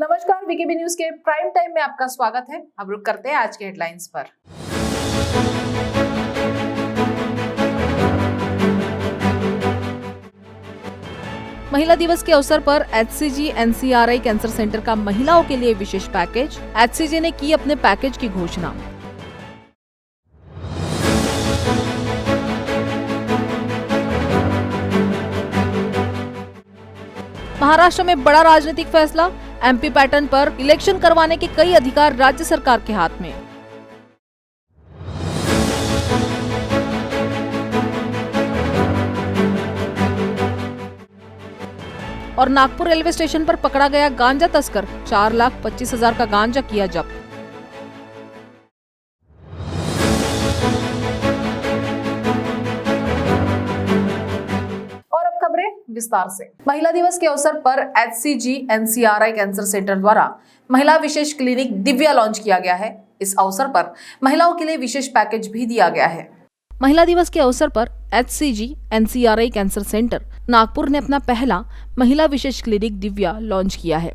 नमस्कार, VKB news के prime time में आपका स्वागत है। अब रुक करते हैं आज के हेडलाइंस पर। महिला दिवस के अवसर पर HCG NCRI कैंसर सेंटर का महिलाओं के लिए विशेष पैकेज। HCG ने की अपने पैकेज की घोषणा। महाराष्ट्र में बड़ा राजनीतिक फैसला, MP पैटर्न पर इलेक्शन करवाने के कई अधिकार राज्य सरकार के हाथ में। और नागपुर रेलवे स्टेशन पर पकड़ा गया गांजा तस्कर, 4,25,000 का गांजा किया जब्त। विस्तार से। महिला दिवस के अवसर पर HCG NCRI कैंसर सेंटर द्वारा महिला विशेष क्लिनिक दिव्या लॉन्च किया गया है। इस अवसर पर महिलाओं के लिए विशेष पैकेज भी दिया गया है। महिला दिवस के अवसर पर HCG NCRI cancer centre Nagpur ने अपना पहला महिला विशेष क्लिनिक दिव्या लॉन्च किया है,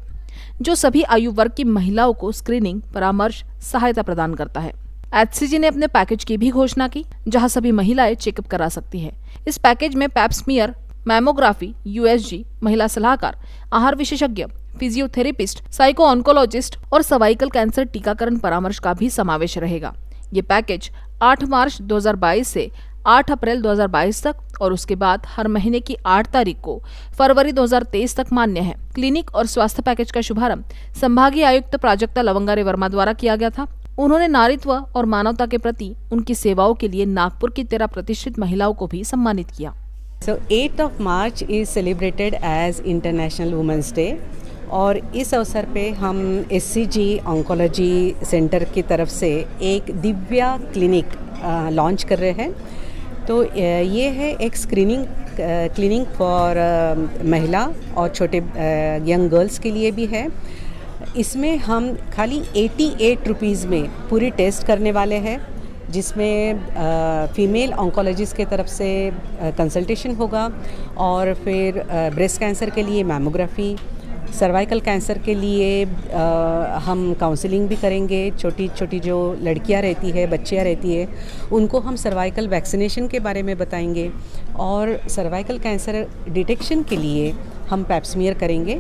जो सभी आयु वर्ग की महिलाओं को स्क्रीनिंग, परामर्श, सहायता प्रदान करता है। HCG ने अपने पैकेज की भी घोषणा की, जहां सभी महिलाएं चेकअप करा सकती हैं। इस पैकेज में पैप्समियर, मैमोग्राफी, USG, महिला सलाहकार, आहार विशेषज्ञ, फिजियोथेरेपिस्ट, साइको ऑन्कोलॉजिस्ट और सर्वाइकल कैंसर टीकाकरण परामर्श का भी समावेश रहेगा। ये पैकेज 8 मार्च 2022 से 8 अप्रैल 2022 तक और उसके बाद हर महीने की 8 तारीख को फरवरी 2023 तक मान्य है। क्लिनिक और स्वास्थ्य पैकेज का शुभारंभ संभागीय आयुक्त प्राजक्ता लवंगारे वर्मा द्वारा किया गया था। उन्होंने नारीत्व और मानवता के प्रति उनकी सेवाओं के लिए नागपुर की 13 प्रतिष्ठित महिलाओं को भी सम्मानित किया। So 8th of March is celebrated as International Women's Day और इस अवसर पे हम HCG ऑन्कोलॉजी सेंटर की तरफ से एक दिव्या क्लिनिक लॉन्च कर रहे हैं। तो ये है एक स्क्रीनिंग क्लिनिक फॉर महिला और छोटे यंग गर्ल्स के लिए भी है। इसमें हम खाली 88 रुपीज़ में पूरी टेस्ट करने वाले हैं, जिसमें फीमेल ऑन्कोलॉजिस्ट के तरफ से कंसल्टेशन होगा और फिर ब्रेस्ट कैंसर के लिए मैमोग्राफी, सर्वाइकल कैंसर के लिए हम काउंसलिंग भी करेंगे। छोटी छोटी जो लड़कियां रहती है, बच्चियां रहती है, उनको हम सर्वाइकल वैक्सीनेशन के बारे में बताएंगे और सर्वाइकल कैंसर डिटेक्शन के लिए हम पैप्समियर करेंगे।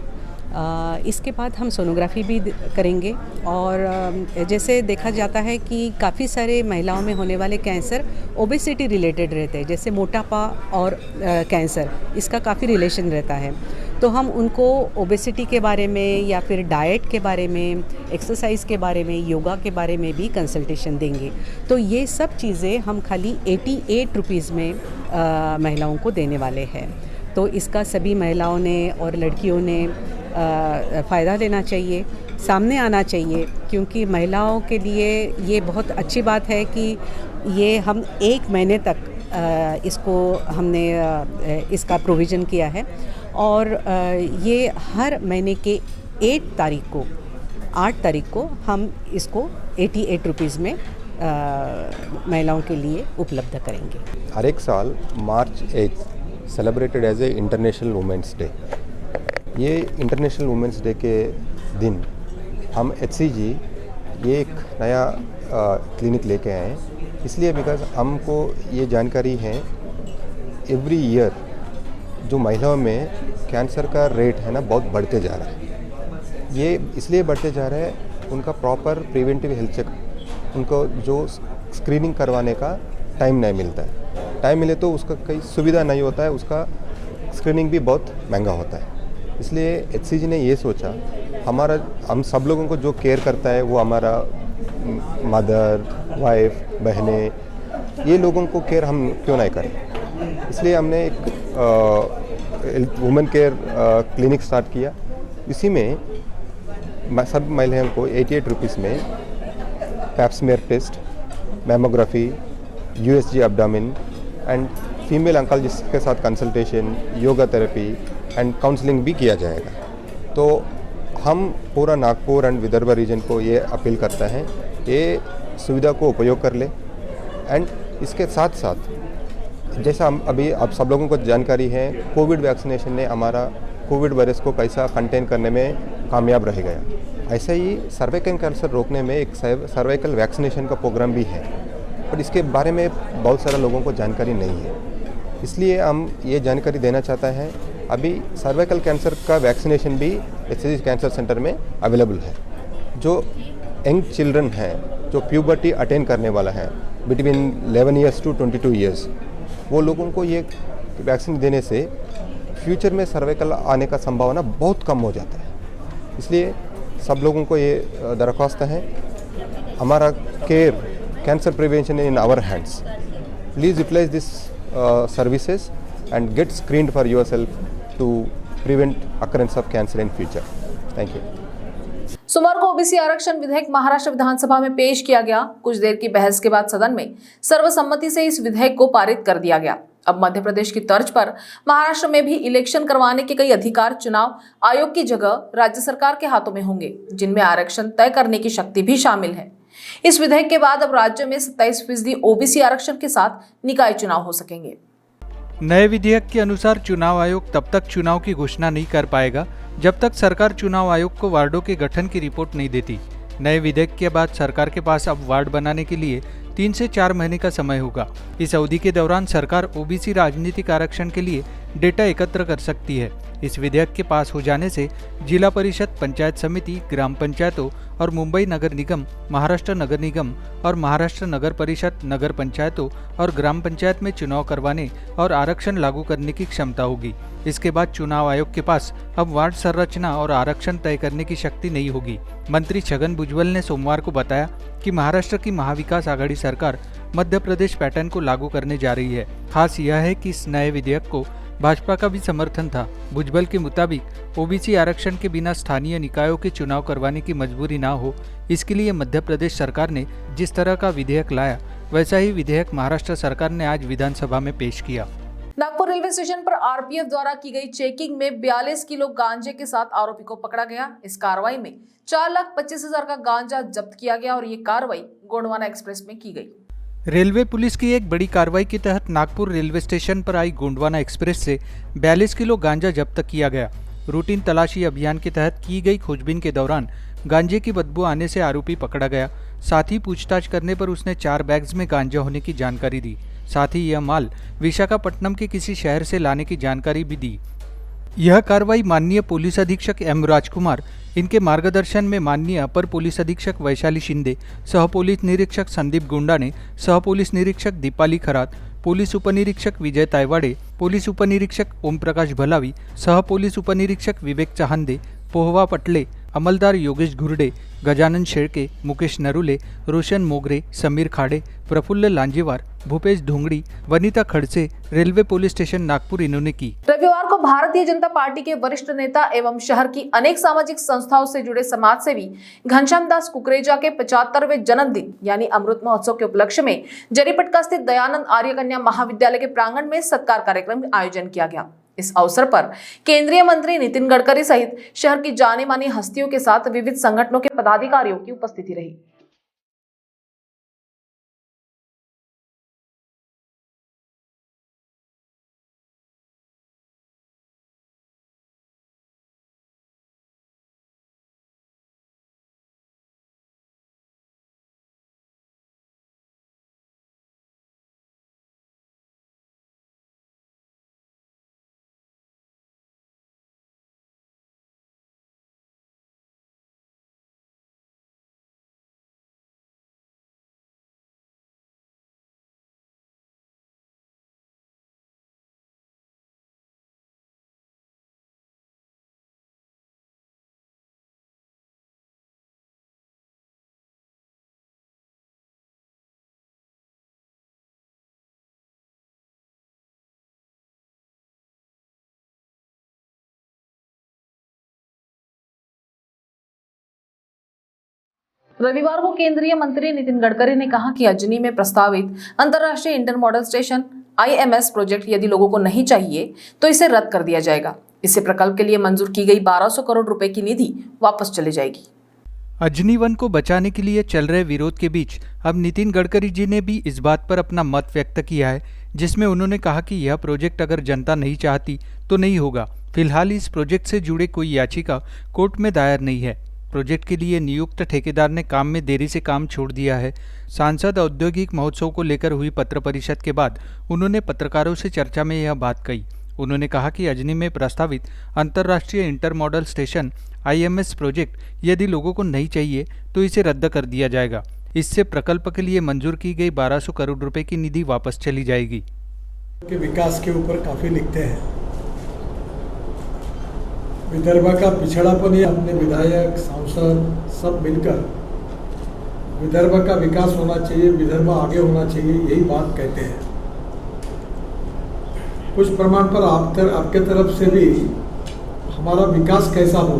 इसके बाद हम सोनोग्राफी भी करेंगे और जैसे देखा जाता है कि काफ़ी सारे महिलाओं में होने वाले कैंसर ओबेसिटी रिलेटेड रहते हैं, जैसे मोटापा और कैंसर, इसका काफ़ी रिलेशन रहता है। तो हम उनको ओबेसिटी के बारे में या फिर डाइट के बारे में, एक्सरसाइज के बारे में, योगा के बारे में भी कंसल्टेशन देंगे। तो ये सब चीज़ें हम खाली 88 रुपीज़ में महिलाओं को देने वाले हैं। तो इसका सभी महिलाओं ने और लड़कियों ने फ़ायदा लेना चाहिए, सामने आना चाहिए, क्योंकि महिलाओं के लिए ये बहुत अच्छी बात है कि ये हम 1 महीने तक इसको हमने इसका प्रोविज़न किया है और ये हर महीने के 8 तारीख को हम इसको 88 रुपीज़ में महिलाओं के लिए उपलब्ध करेंगे। हर एक साल March 8 celebrated as a international women's day. ये इंटरनेशनल वुमेंस डे के दिन हम HCG ये एक नया क्लिनिक लेके आए हैं, इसलिए बिकॉज हमको ये जानकारी है एवरी ईयर जो महिलाओं में कैंसर का रेट है ना बहुत बढ़ते जा रहा है। ये इसलिए बढ़ते जा रहा है, उनका प्रॉपर प्रिवेंटिव हेल्थ चेक, उनको जो स्क्रीनिंग करवाने का टाइम नहीं मिलता है। टाइम मिले तो उसका कोई सुविधा नहीं होता है, उसका स्क्रीनिंग भी बहुत महंगा होता है। इसलिए HCG ने ये सोचा हम सब लोगों को जो केयर करता है वो हमारा मदर, वाइफ, बहनें, ये लोगों को केयर हम क्यों नहीं करें। इसलिए हमने एक वुमेन केयर क्लिनिक स्टार्ट किया। इसी में सब महिलाओं को 88 रुपीज़ में pap smear test, mammography, USG abdomen and female oncologist के साथ consultation, yoga therapy and counselling भी किया जाएगा। तो हम पूरा नागपुर एंड विदर्भ रीजन को ये अपील करता है, ये सुविधा को उपयोग कर ले। एंड इसके साथ साथ जैसा हम अभी आप सब लोगों को जानकारी है, कोविड वैक्सीनेशन ने हमारा कोविड वायरस को कैसा कंटेन करने में कामयाब रह गया। ऐसा ही सर्वाइकल कैंसर रोकने में एक सर्वाइकल वैक्सीनेशन का प्रोग्राम भी है, पर इसके बारे में बहुत सारे लोगों को जानकारी नहीं है। इसलिए हम ये जानकारी देना चाहते हैं, अभी सर्वाइकल कैंसर का वैक्सीनेशन भी एचसीजी कैंसर सेंटर में अवेलेबल है। जो यंग चिल्ड्रन हैं, जो प्यूबर्टी अटेन करने वाला है बिटवीन 11 ईयर्स टू 22 ईयर्स, वो लोगों को ये वैक्सीन देने से फ्यूचर में सर्वाइकल आने का संभावना बहुत कम हो जाता है। इसलिए सब लोगों को ये दरख्वास्त है, हमारा care cancer prevention in our hands. Please utilise this services and get screened for yourself to prevent occurrence of cancer in future. Thank you. सोमवार को ओबीसी आरक्षण विधेयक महाराष्ट्र विधानसभा में पेश किया गया। कुछ देर की बहस के बाद सदन में सर्वसम्मति से इस विधेयक को पारित कर दिया गया। अब मध्य प्रदेश की तर्ज पर महाराष्ट्र में भी इलेक्शन करवाने के कई अधिकार चुनाव आयोग की जगह राज्य सरकार के हाथों में होंगे, जिनमें आरक्षण तय करने की शक्ति भी शामिल है। इस विधेयक के बाद अब राज्य में 27% ओबीसी आरक्षण के साथ निकाय चुनाव हो सकेंगे। नए विधेयक के अनुसार चुनाव आयोग तब तक चुनाव की घोषणा नहीं कर पाएगा जब तक सरकार चुनाव आयोग को वार्डों के गठन की रिपोर्ट नहीं देती। नए विधेयक के बाद सरकार के पास अब वार्ड बनाने के लिए 3 से 4 महीने का समय होगा। इस अवधि के दौरान सरकार ओबीसी राजनीतिक आरक्षण के लिए डेटा एकत्र कर सकती है। इस विधेयक के पास हो जाने से जिला परिषद, पंचायत समिति, ग्राम पंचायतों और मुंबई नगर निगम, महाराष्ट्र नगर निगम और महाराष्ट्र नगर परिषद, नगर पंचायतों और ग्राम पंचायत में चुनाव करवाने और आरक्षण लागू करने की क्षमता होगी। इसके बाद चुनाव आयोग के पास अब वार्ड संरचना और आरक्षण तय करने की शक्ति नहीं होगी। मंत्री छगन भुजबल ने सोमवार को बताया कि महाराष्ट्र की महाविकास आघाड़ी सरकार मध्य प्रदेश पैटर्न को लागू करने जा रही है। खास यह है कि इस नए विधेयक को भाजपा का भी समर्थन था। भुजबल के मुताबिक ओबीसी आरक्षण के बिना स्थानीय निकायों के चुनाव करवाने की मजबूरी ना हो, इसके लिए मध्य प्रदेश सरकार ने जिस तरह का विधेयक लाया, वैसा ही विधेयक महाराष्ट्र सरकार ने आज विधानसभा में पेश किया। नागपुर रेलवे स्टेशन पर आरपीएफ द्वारा की गई चेकिंग में 42 किलो गांजे के साथ आरोपी को पकड़ा गया। इस कार्रवाई में 4,25,000 का गांजा जब्त किया गया और ये कार्रवाई गोंडवाना एक्सप्रेस में की गई। रेलवे पुलिस की एक बड़ी कार्रवाई के तहत नागपुर रेलवे स्टेशन पर आई गोंडवाना एक्सप्रेस से 42 किलो गांजा जब्त किया गया। रूटीन तलाशी अभियान के तहत की गई खोजबीन के दौरान गांजे की बदबू आने से आरोपी पकड़ा गया। साथ ही पूछताछ करने पर उसने 4 बैग्स में गांजा होने की जानकारी दी। साथ ही यह माल विशाखापट्टनम के किसी शहर से लाने की जानकारी भी दी। यह कार्रवाई माननीय पुलिस अधीक्षक एम राजकुमार, इनके मार्गदर्शन में माननीय अपर पुलिस अधीक्षक वैशाली शिंदे, सह पुलिस निरीक्षक संदीप गुंडा ने, सह पुलिस निरीक्षक दीपाली खरात, पुलिस उपनिरीक्षक विजय तायवाड़े, पुलिस उपनिरीक्षक ओम प्रकाश भलावी, सह पुलिस उपनिरीक्षक विवेक चाहंदे, पोहवा पटले, अमलदार Yogesh घुरडे, Gajanan Shelke, Mukesh Narule, Roshan Mogre, Samir Khade, Praful Lanjewar, Bhupesh Dhongdi, Vanita Khadse, railway police station Nagpur इन्होंने की। रविवार को भारतीय जनता पार्टी के वरिष्ठ नेता एवं शहर की अनेक सामाजिक संस्थाओं से जुड़े समाजसेवी घनश्याम दास कुकरेजा के 75वें जन्मदिन यानी अमृत महोत्सव के उपलक्ष्य में जरीपटका स्थित दयानंद आर्य कन्या महाविद्यालय के प्रांगण में सत्कार कार्यक्रम का आयोजन किया गया। इस अवसर पर केंद्रीय मंत्री नितिन गडकरी सहित शहर की जाने मानी हस्तियों के साथ विविध संगठनों के पदाधिकारियों की उपस्थिति रही। रविवार को केंद्रीय मंत्री नितिन गडकरी ने कहा कि अजनी में प्रस्तावित अंतर्राष्ट्रीय inter model station IMS project यदि लोगों को नहीं चाहिए तो इसे रद्द कर दिया जाएगा। इससे प्रकल्प के लिए मंजूर की गई 1200 करोड़ रुपए की निधि वापस चली जाएगी। अजनी वन को बचाने के लिए चल रहे विरोध के बीच अब नितिन गडकरी जी ने भी इस बात पर अपना मत व्यक्त किया है, जिसमें उन्होंने कहा कि यह प्रोजेक्ट अगर जनता नहीं चाहती तो नहीं होगा। फिलहाल इस प्रोजेक्ट से जुड़े कोई याचिका कोर्ट में दायर नहीं है। प्रोजेक्ट के लिए नियुक्त ठेकेदार ने काम में देरी से काम छोड़ दिया है। सांसद औद्योगिक महोत्सव को लेकर हुई पत्र परिषद के बाद उन्होंने पत्रकारों से चर्चा में यह बात कही। उन्होंने कहा कि अजनी में प्रस्तावित अंतर्राष्ट्रीय inter model station IMS project यदि लोगों को नहीं चाहिए तो इसे रद्द कर दिया जाएगा। इससे प्रकल्प के लिए मंजूर की गई 1200 करोड़ रुपए की निधि वापस चली जाएगी। के विकास के ऊपर काफ़ी लिखते हैं। विदर्भ का पिछड़ापन ही अपने विधायक सांसद सब मिलकर विदर्भ का विकास होना चाहिए, विदर्भ आगे होना चाहिए, यही बात कहते हैं। कुछ प्रमाण पर आपके तरफ से भी हमारा विकास कैसा हो,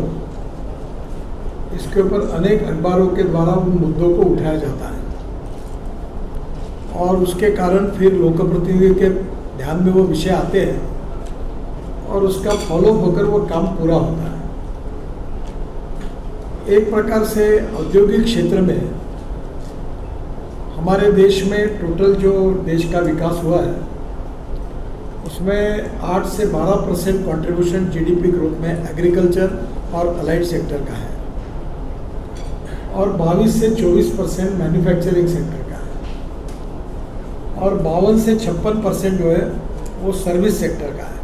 इसके ऊपर अनेक अखबारों के द्वारा उन मुद्दों को उठाया जाता है और उसके कारण फिर लोकप्रतिनिधि के ध्यान में वो विषय आते हैं और उसका फॉलो होकर वो काम पूरा होता है। एक प्रकार से औद्योगिक क्षेत्र में हमारे देश में टोटल जो देश का विकास हुआ है उसमें 8 से 12% कंट्रीब्यूशन GDP ग्रोथ में एग्रीकल्चर और अलाइड सेक्टर का है और 22 से 24% मैन्युफैक्चरिंग सेक्टर का है और 52 से 56% जो है वो सर्विस सेक्टर का है।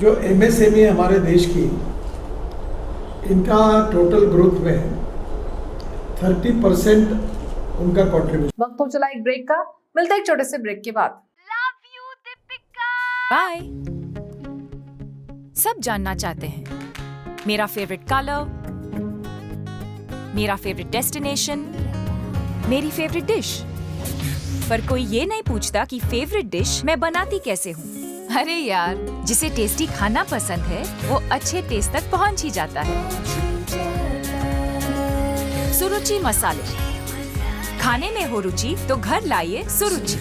जो MSME हमारे देश की, इनका टोटल ग्रोथ में 30% उनका कंट्रीब्यूशन। वक्त हो चला एक ब्रेक का, मिलते हैं एक छोटे से ब्रेक के बाद। बाय। सब जानना चाहते हैं मेरा फेवरेट कलर, मेरा फेवरेट डेस्टिनेशन, मेरी फेवरेट डिश, पर कोई ये नहीं पूछता कि फेवरेट डिश मैं बनाती कैसे हूँ। अरे यार, जिसे टेस्टी खाना पसंद है वो अच्छे टेस्ट तक पहुँच ही जाता है। सुरुचि मसाले, खाने में हो रुचि तो घर लाइए सुरुचि।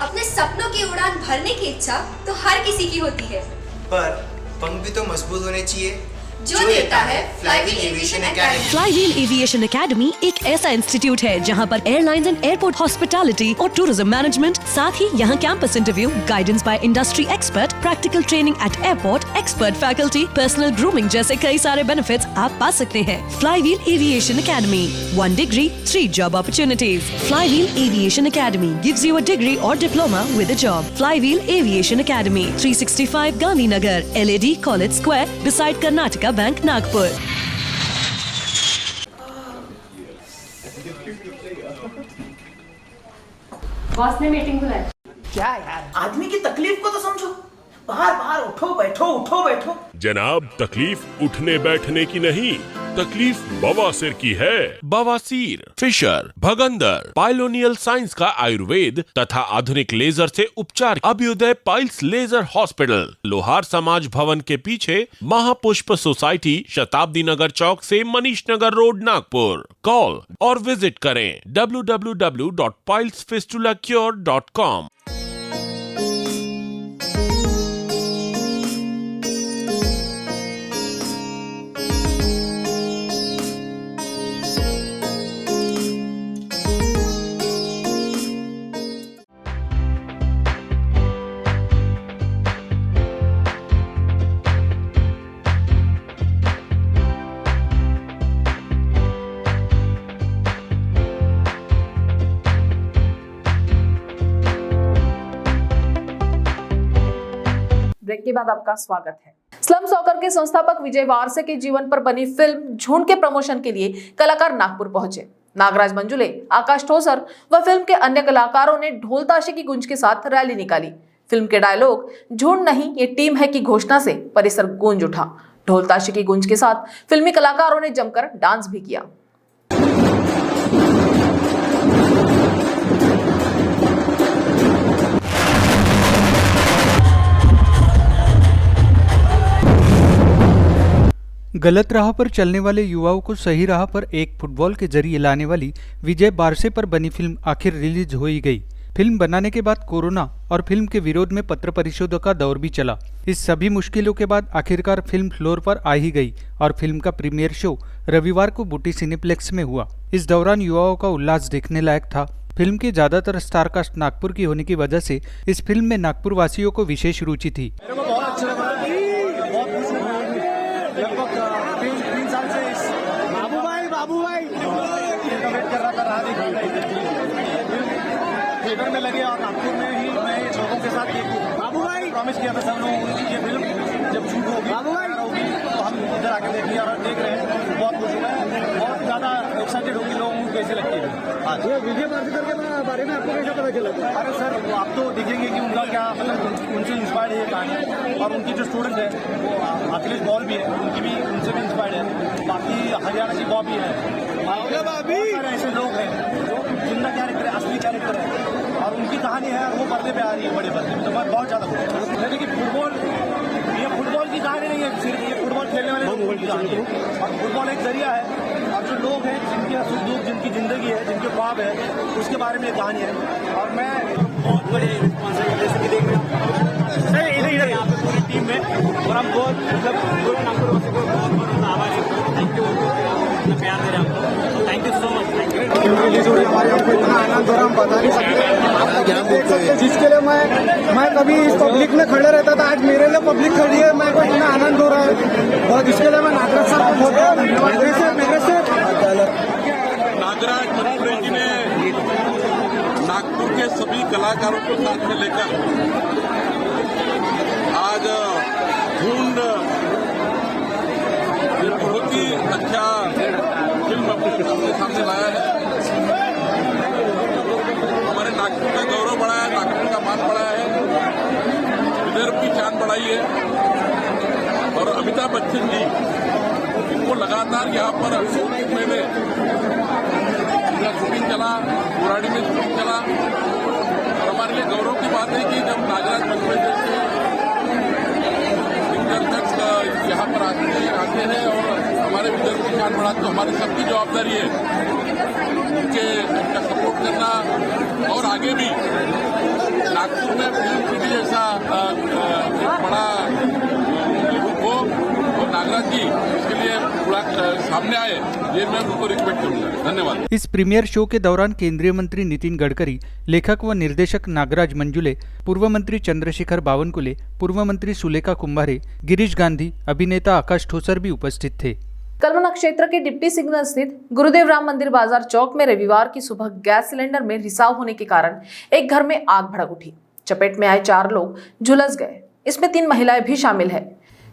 अपने सपनों की उड़ान भरने की इच्छा तो हर किसी की होती है, पर पंख भी तो मजबूत होने चाहिए जो देता है flywheel aviation academy. Flywheel aviation academy एक ऐसा इंस्टीट्यूट है जहां पर एयरलाइंस एंड एयरपोर्ट हॉस्पिटैलिटी और टूरिज्म मैनेजमेंट, साथ ही यहां campus interview, guidance by industry expert, practical training at airport, expert faculty, personal grooming जैसे कई सारे बेनिफिट्स आप पा सकते हैं। Flywheel aviation academy, 1 degree, 3 job opportunities. Flywheel Aviation Academy gives you a degree or diploma with a job. Flywheel Aviation Academy, 365 Gandhinagar, LAD College Square, beside Karnataka Bank, Nagpur. Boss ने meeting बुलाई। क्या यार, आदमी की तकलीफ को तो समझो। बाहर बाहर उठो बैठो उठो बैठो। जनाब, तकलीफ उठने बैठने की नहीं, तकलीफ बवासीर की है। बवासीर, फिशर, भगंदर, पाइलोनियल साइंस का आयुर्वेद तथा आधुनिक लेजर से उपचार। अभ्युदय पाइल्स लेजर हॉस्पिटल, लोहार समाज भवन के पीछे, महापुष्प सोसाइटी, शताब्दी नगर चौक से मनीष नगर रोड, नागपुर। कॉल और विजिट करें www.pilesfistulacure.com। ब्रेक के बाद आपका स्वागत है। स्लम सॉकर के संस्थापक विजय वारसे के जीवन पर बनी फिल्म झुंड के प्रमोशन के लिए कलाकार नागपुर पहुंचे। नागराज मंजुले, आकाश ठोसर व फिल्म के अन्य कलाकारों ने ढोल ताशे की गूंज के साथ रैली निकाली। फिल्म के डायलॉग "झुंड नहीं ये टीम है" की घोषणा से परिसर गूंज उठा। ढोल ताशे की गूंज के साथ फिल्मी कलाकारों ने जमकर डांस भी किया। गलत राह पर चलने वाले युवाओं को सही राह पर एक फुटबॉल के जरिए लाने वाली विजय वारसे पर बनी फिल्म आखिर रिलीज हो ही गई। फिल्म बनाने के बाद कोरोना और फिल्म के विरोध में पत्र परिषदों का दौर भी चला। इस सभी मुश्किलों के बाद आखिरकार फिल्म फ्लोर पर आ ही गई और फिल्म का प्रीमियर शो रविवार को बूटी सिनेप्लेक्स में हुआ। इस दौरान युवाओं का उल्लास देखने लायक था। फिल्म की ज्यादातर स्टार कास्ट नागपुर की होने की वजह से इस फिल्म में नागपुर वासियों को विशेष रुचि थी। मेरे को बहुत अच्छा लगा, बहुत खुश हूँ। लगभग 3 साल से इस बाबू भाई वेट कर रहा था, राह देखी थिएटर में लगे और नागपुर में ही मैं लोगों के साथ बाबू भाई प्रॉमिस किया था सब लोगों को ये फिल्म जब शूट होगी तो हम इधर आके देखेंगे और देख रहे हैं। बहुत खुश हुआ है, बहुत ज़्यादा एक्साइटेड होगी लोगों को कैसे लगती है। ये विजय मार्केटर के बारे में आपको कैसा पता चला? अरे सर आप तो देखेंगे कि उनका क्या मतलब उनसे इंस्पायर्ड है ये कहानी, और उनकी जो स्टूडेंट है वो अखिलेश बॉल भी है, उनकी भी उनसे भी इंस्पायर्ड है। बाकी हरियाणा की बॉबी है, ऐसे लोग हैं जो जिंदा कैरेक्टर है, असली कैरेक्टर है और उनकी कहानी है और वो पर्दे पे आ रही है, बड़े पर्दे पे। तो मैं बहुत ज़्यादा खुश हूँ। जैसे कि ये फुटबॉल की कहानी नहीं है सिर्फ, ये फुटबॉल खेलने वाले लोगों की कहानी है और फुटबॉल एक जरिया है और जो लोग हैं जिनके सुख दुख, जिनकी जिंदगी है, जिनके ख्वाब है, उसके बारे में कहानी है। और मैं बहुत बड़े रिस्पॉन्सिबिलिटी जैसे कि देख रहे हैं इधर यहाँ पे पूरी टीम में, और हम बहुत मतलब पूरे नागपुर वासी को बहुत बहुत आभार है। थैंक यू, इतना प्यार दे रहे हैं हमको। Thank you so much. Thank you. Release हो रही हमारे, हमको इतना आनंद हो रहा, हम बता नहीं सकते। देख सकते जिसके लिए मैं कभी इस पब्लिक में खड़े रहता था, आज मेरे लिए पब्लिक खड़ी है, मैं को इतना आनंद हो रहा है और इसके लिए मैं नागराज सर को बहुत धन्यवाद। मेरे से नागराज मंजुले जी ने नागपुर के सभी कलाकारों को साथ में लेकर आज ढूंढ बहुत ही अच्छा फिल्म अपने सामने लाया है। हमारे नागपुर का गौरव बढ़ाया है, नागपुर का मान बढ़ाया है, विदर्भ की शान बढ़ाई है। और अमिताभ बच्चन जी इनको लगातार यहाँ पर 1 महीने शूटिंग चला, बुराड़ी में शूटिंग चला और हमारे लिए गौरव की बात है कि जब नागराज मंजुले जैसे दर्शक यहाँ पर आते हैं और हमारे विदर्भ की शान बढ़ाते, तो हमारी सबकी जवाबदारी है उनका सपोर्ट करना और आगे भी नागपुर में फिल्म सिटी जैसा बड़ा हो और नागराज जी इसके लिए पूरा सामने आए, ये मैं उनको रिक्वेस्ट करूंगा। धन्यवाद। इस प्रीमियर शो के दौरान केंद्रीय मंत्री नितिन गडकरी, लेखक व निर्देशक नागराज मंजुले, पूर्व मंत्री चंद्रशेखर बावनकुले, पूर्व मंत्री सुलेखा कुंभारे, गिरीश गांधी, अभिनेता आकाश ठोसर भी उपस्थित थे। कलमना क्षेत्र के डिप्टी सिग्नल स्थित गुरुदेव राम मंदिर बाजार चौक में रविवार की सुबह गैस सिलेंडर में रिसाव होने के कारण एक घर में आग भड़क उठी। चपेट में आए 4 लोग झुलस गए, इसमें 3 महिलाएं भी शामिल है।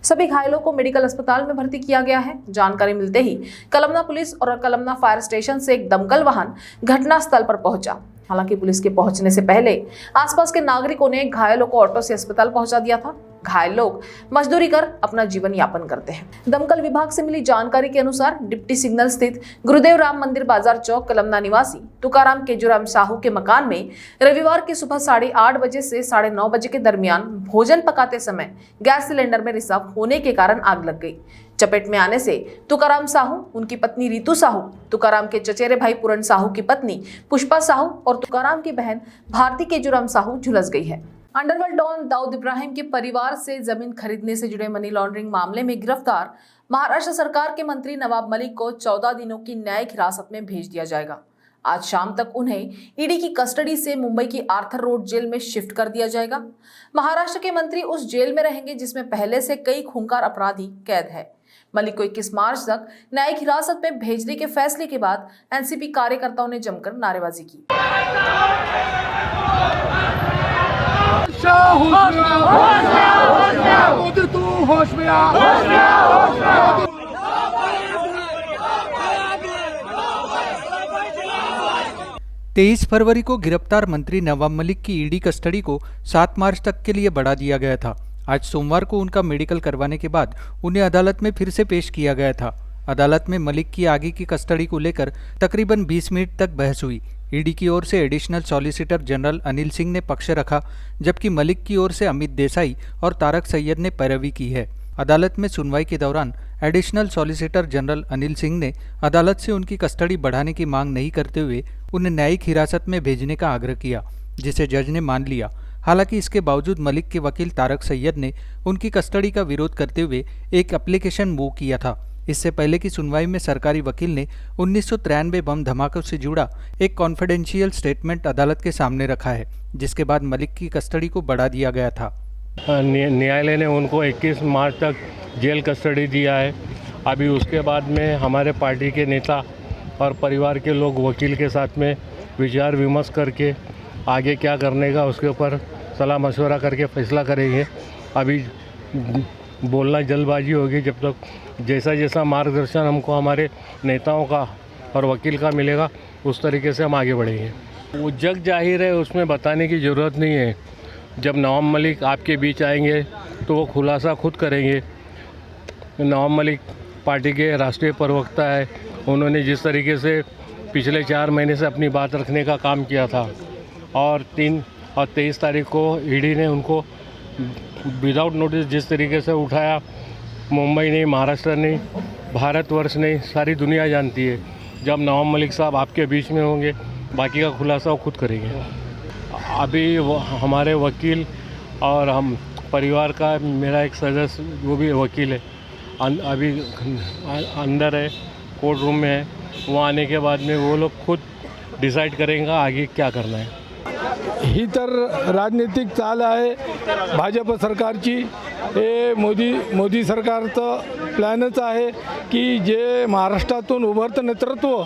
सभी घायलों को मेडिकल अस्पताल में भर्ती किया गया है। जानकारी मिलते ही कलमना पुलिस और कलमना फायर स्टेशन से एक दमकल वाहन घटनास्थल पर पहुंचा। हालांकि पुलिस के पहुंचने से पहले आसपास के नागरिकों ने घायलों को ऑटो से अस्पताल पहुंचा दिया था। घायल लोग मजदूरी कर अपना जीवन यापन करते हैं। दमकल विभाग से मिली जानकारी के अनुसार डिप्टी सिग्नल स्थित गुरुदेव राम मंदिर बाजार चौक कलमना निवासी तुकाराम केजूराम साहू के मकान में रविवार की सुबह 8:30 बजे से 9:30 बजे के दरमियान भोजन पकाते समय गैस सिलेंडर में रिसाव होने के कारण आग लग गई। चपेट में आने से तुकाराम साहू, उनकी पत्नी रीतू साहू, तुकाराम के चचेरे भाई पूरण साहू की पत्नी पुष्पा साहू और तुकाराम की बहन भारती केजूराम साहू झुलस गई है। अंडरवर्ल्ड डॉन दाऊद इब्राहिम के परिवार से जमीन खरीदने से जुड़े मनी लॉन्ड्रिंग मामले में गिरफ्तार महाराष्ट्र सरकार के मंत्री नवाब मलिक को 14 दिनों की न्यायिक हिरासत में भेज दिया जाएगा। आज शाम तक उन्हें ईडी की कस्टडी से मुंबई की आर्थर रोड जेल में शिफ्ट कर दिया जाएगा। महाराष्ट्र के मंत्री उस जेल में रहेंगे जिसमें पहले से कई खूंखार अपराधी कैद है। मलिक को 21 मार्च तक न्यायिक हिरासत में भेजने के फैसले के बाद एनसीपी कार्यकर्ताओं ने जमकर नारेबाजी की। 23 फरवरी को गिरफ्तार मंत्री नवाब मलिक की ईडी कस्टडी को 7 मार्च तक के लिए बढ़ा दिया गया था। आज सोमवार को उनका मेडिकल करवाने के बाद उन्हें अदालत में फिर से पेश किया गया था। अदालत में मलिक की आगे की कस्टडी को लेकर तकरीबन 20 मिनट तक बहस हुई। ईडी की ओर से additional solicitor general Anil Singh ने पक्ष रखा, जबकि मलिक की ओर से अमित देसाई और तारक सैयद ने पैरवी की है। अदालत में सुनवाई के दौरान additional solicitor general Anil Singh ने अदालत से उनकी कस्टडी बढ़ाने की मांग नहीं करते हुए उन्हें न्यायिक हिरासत में भेजने का आग्रह किया, जिसे जज ने मान लिया। हालांकि इसके बावजूद मलिक के वकील तारक सैयद ने उनकी कस्टडी का विरोध करते हुए एक एप्लीकेशन मूव किया था। इससे पहले की सुनवाई में सरकारी वकील ने 1993 बम धमाकों से जुड़ा एक कॉन्फिडेंशियल स्टेटमेंट अदालत के सामने रखा है, जिसके बाद मलिक की कस्टडी को बढ़ा दिया गया था। न्यायालय ने उनको 21 मार्च तक जेल कस्टडी दिया है। अभी उसके बाद में हमारे पार्टी के नेता और परिवार के लोग वकील के साथ में विचार विमर्श करके आगे क्या करने का उसके ऊपर सलाह मशवरा करके फैसला करेंगे। अभी बोलना जल्दबाजी होगी, जब तक जैसा जैसा मार्गदर्शन हमको हमारे नेताओं का और वकील का मिलेगा उस तरीके से हम आगे बढ़ेंगे। वो जग जाहिर है, उसमें बताने की ज़रूरत नहीं है। जब नवाब मलिक आपके बीच आएंगे तो वो खुलासा खुद करेंगे। नवाब मलिक पार्टी के राष्ट्रीय प्रवक्ता है, उन्होंने जिस तरीके से पिछले 4 महीने से अपनी बात रखने का काम किया था और 3 और 23 तारीख को ईडी ने उनको विदाउट नोटिस जिस तरीके से उठाया, मुंबई नहीं, महाराष्ट्र नहीं, भारतवर्ष नहीं, सारी दुनिया जानती है। जब नवाब मलिक साहब आपके बीच में होंगे, बाकी का खुलासा वो खुद करेंगे। अभी वो हमारे वकील और हम परिवार का मेरा एक सदस्य वो भी वकील है, अभी अंदर है, कोर्ट रूम में है। वहाँ आने के बाद में वो लोग खुद डिसाइड करेंगे आगे क्या करना है। ही तर राजनीतिक चाल आहे भाजप सरकारची। हे मोदी सरकारचं प्लॅनच आहे की जे महाराष्ट्रातून उभरतं नेतृत्व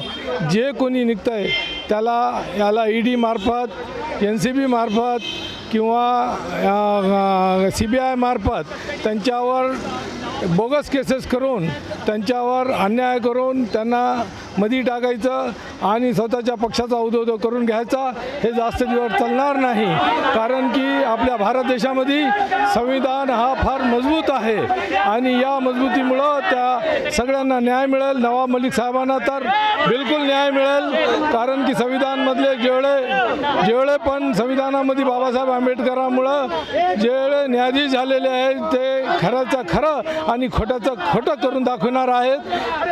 जे कोणी निघतं आहे त्याला याला ईडी मार्फत, NCB मार्फत किंवा CBI मार्फत त्यांच्यावर बोगस केसेस करून त्यांच्यावर अन्याय करून त्यांना मधी टाकायचं आणि स्वतःच्या पक्षाचा उदोदो करून घ्यायचा, हे जास्त दिवस चालणार नाही। कारण की आपल्या भारत देशामध्ये संविधान हा फार मजबूत आहे आणि या मजबूतीमुळे त्या सगळ्यांना न्याय मिळेल। नवाब मलिक साहेबांना तर बिलकुल न्याय मिळेल, कारण की संविधानमधले जेवढे पण संविधानामध्ये बाबासाहेब आंबेडकरांमुळे जेवढे न्यायाधीश झालेले आहेत ते खऱ्याचं खरं आणि खोट्याचं खोटं करून दाखवणार आहेत।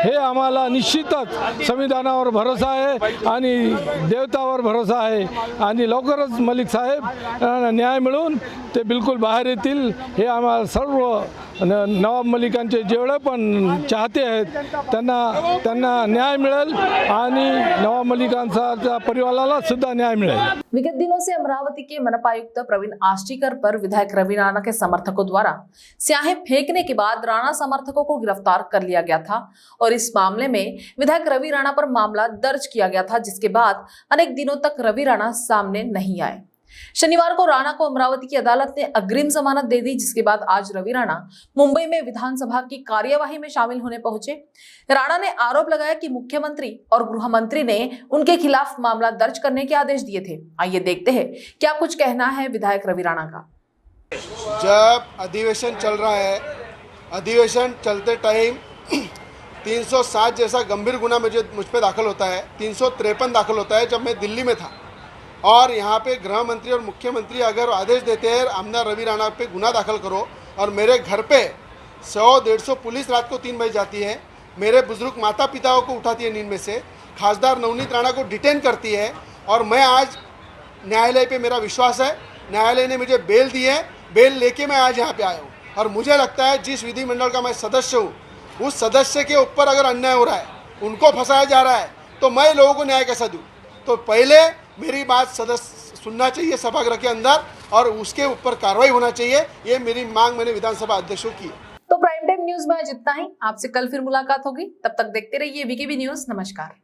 हे आम्हाला निश्चितच संविधानावर भरोसा आहे आणि देवतावर भरोसा आहे आणि लवकरच मलिक साहेब न्याय मिळून ते बिलकुल बाहेर येतील। हे आम्हाला सर्व नवाब मलिकांचे जेवढे पण चाहते आहेत त्यांना न्याय मिळेल आणि नवाब मलिकांचा परिवाराला सुद्धा न्याय मिळेल। विगत दिनों से अमरावती के मनपा आयुक्त प्रवीण आष्टीकर पर विधायक रवि राणा के समर्थकों द्वारा स्याही फेंकने के बाद राणा समर्थकों को गिरफ्तार कर लिया गया था और इस मामले में विधायक रवि राणा पर मामला दर्ज किया गया था, जिसके बाद अनेक दिनों तक रवि राणा सामने नहीं आए। शनिवार को राणा को अमरावती की अदालत ने अग्रिम जमानत दे दी, जिसके बाद आज रवि राणा मुंबई में विधानसभा की कार्यवाही में शामिल होने पहुंचे। राणा ने आरोप लगाया कि मुख्यमंत्री और गृह मंत्री ने उनके खिलाफ मामला दर्ज करने के आदेश दिए थे। आइए देखते हैं क्या कुछ कहना है विधायक रवि राणा का। जब अधिवेशन चल रहा है, अधिवेशन चलते टाइम 307 जैसा गंभीर गुना मुझ पे दाखिल होता है, 353 दाखिल होता है। जब मैं दिल्ली में था और यहाँ पे गृह मंत्री और मुख्यमंत्री अगर आदेश देते हैं आमदार रवि राणा पे गुना दाखिल करो, और मेरे घर पे 100-150 पुलिस रात को 3 बजे जाती है, मेरे बुजुर्ग माता पिताओं को उठाती है नींद में से, खासदार नवनीत राणा को डिटेन करती है, और मैं आज न्यायालय पे मेरा विश्वास है, न्यायालय ने मुझे बेल दी है, बेल लेके मैं आज यहाँ पे आया हूँ। और मुझे लगता है जिस विधिमंडल का मैं सदस्य हूँ, उस सदस्य के ऊपर अगर अन्याय हो रहा है, उनको फंसाया जा रहा है, तो मैं लोगों को न्याय कैसा दूँ? तो पहले मेरी बात सदस्य सुनना चाहिए सभागृह के अंदर और उसके ऊपर कार्रवाई होना चाहिए। ये मेरी मांग मैंने विधानसभा अध्यक्षों की है। तो प्राइम टाइम न्यूज में आज इतना ही। आपसे कल फिर मुलाकात होगी, तब तक देखते रहिए वीकेबी न्यूज। नमस्कार।